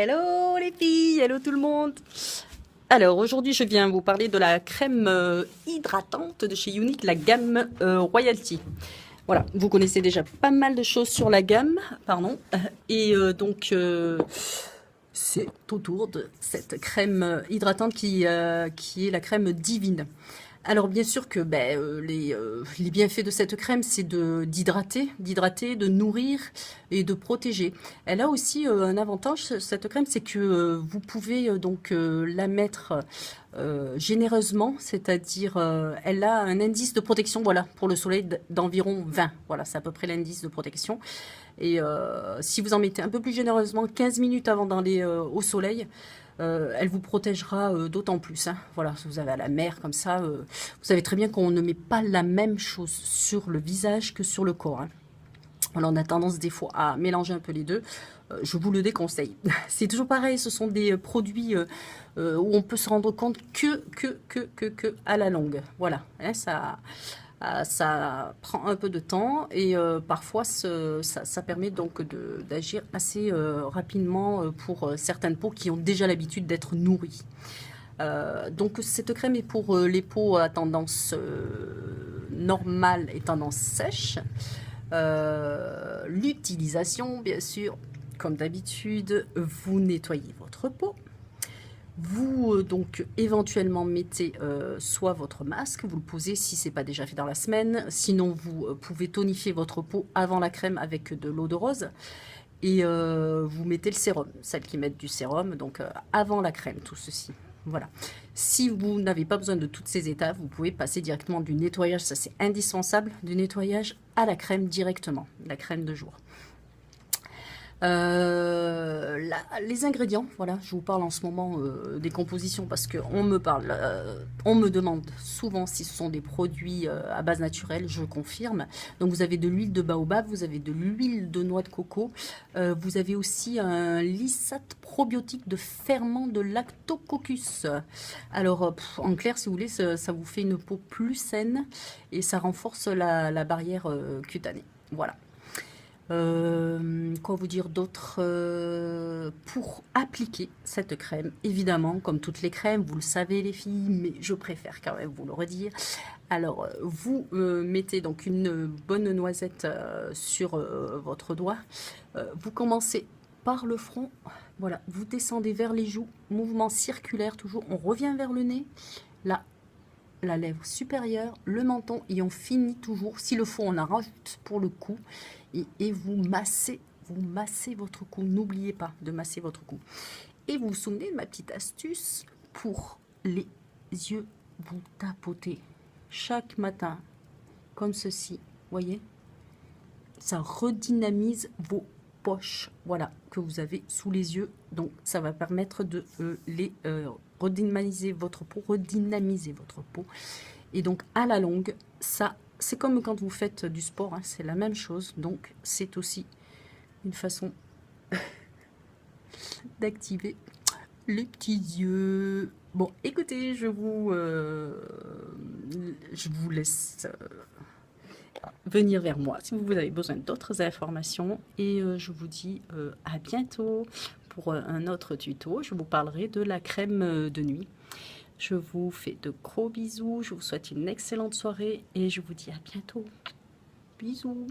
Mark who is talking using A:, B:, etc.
A: Hello les filles, hello tout le monde. Alors aujourd'hui je viens vous parler de la crème hydratante de chez Unique, la gamme Royalty. Voilà, vous connaissez déjà pas mal de choses sur la gamme, pardon, et c'est autour de cette crème hydratante qui est la crème divine. Alors bien sûr que les bienfaits de cette crème, c'est d'hydrater, de nourrir et de protéger. Elle a aussi un avantage, cette crème, c'est que vous pouvez la mettre généreusement, c'est-à-dire elle a un indice de protection, voilà, pour le soleil d'environ 20. Voilà, c'est à peu près l'indice de protection. Et si vous en mettez un peu plus généreusement, 15 minutes avant d'aller au soleil, elle vous protégera d'autant plus. Hein. Voilà, si vous avez à la mer comme ça, vous savez très bien qu'on ne met pas la même chose sur le visage que sur le corps. Hein. Alors, on a tendance des fois à mélanger un peu les deux. Je vous le déconseille. C'est toujours pareil, ce sont des produits où on peut se rendre compte que à la longue. Voilà, hein, ça prend un peu de temps et parfois ça permet donc d'agir assez rapidement pour certaines peaux qui ont déjà l'habitude d'être nourries. Donc cette crème est pour les peaux à tendance normale et tendance sèche. L'utilisation, bien sûr, comme d'habitude, vous nettoyez votre peau. Vous donc éventuellement mettez soit votre masque, vous le posez si c'est pas déjà fait dans la semaine, sinon vous pouvez tonifier votre peau avant la crème avec de l'eau de rose et vous mettez le sérum, celles qui mettent du sérum, donc avant la crème, tout ceci. Voilà. Si vous n'avez pas besoin de toutes ces étapes, vous pouvez passer directement du nettoyage, ça c'est indispensable, du nettoyage à la crème directement, la crème de jour. Les ingrédients, voilà, je vous parle en ce moment des compositions parce qu'on me parle, on me demande souvent si ce sont des produits à base naturelle, je confirme. Donc vous avez de l'huile de baobab, vous avez de l'huile de noix de coco, vous avez aussi un lysate probiotique de ferment de lactococcus. Alors en clair, si vous voulez, ça vous fait une peau plus saine et ça renforce la barrière cutanée. Voilà. Quoi vous dire d'autre pour appliquer cette crème, évidemment, comme toutes les crèmes, vous le savez les filles, mais je préfère quand même vous le redire. Alors, vous mettez donc une bonne noisette sur votre doigt. Vous commencez par le front, voilà, vous descendez vers les joues, mouvement circulaire toujours, on revient vers le nez, là, la lèvre supérieure, le menton et on finit toujours, s'il le faut on en rajoute pour le cou et vous massez votre cou, n'oubliez pas de masser votre cou. Et vous vous souvenez de ma petite astuce pour les yeux, vous tapotez chaque matin comme ceci, voyez, ça redynamise vos poches, voilà, que vous avez sous les yeux, donc ça va permettre de les redynamiser votre peau, et donc à la longue, ça, c'est comme quand vous faites du sport, hein, c'est la même chose, donc c'est aussi une façon d'activer les petits yeux. Bon, écoutez, je vous laisse venir vers moi si vous avez besoin d'autres informations et je vous dis à bientôt pour un autre tuto. Je vous parlerai de la crème de nuit. Je vous fais de gros bisous, je vous souhaite une excellente soirée et je vous dis à bientôt. Bisous.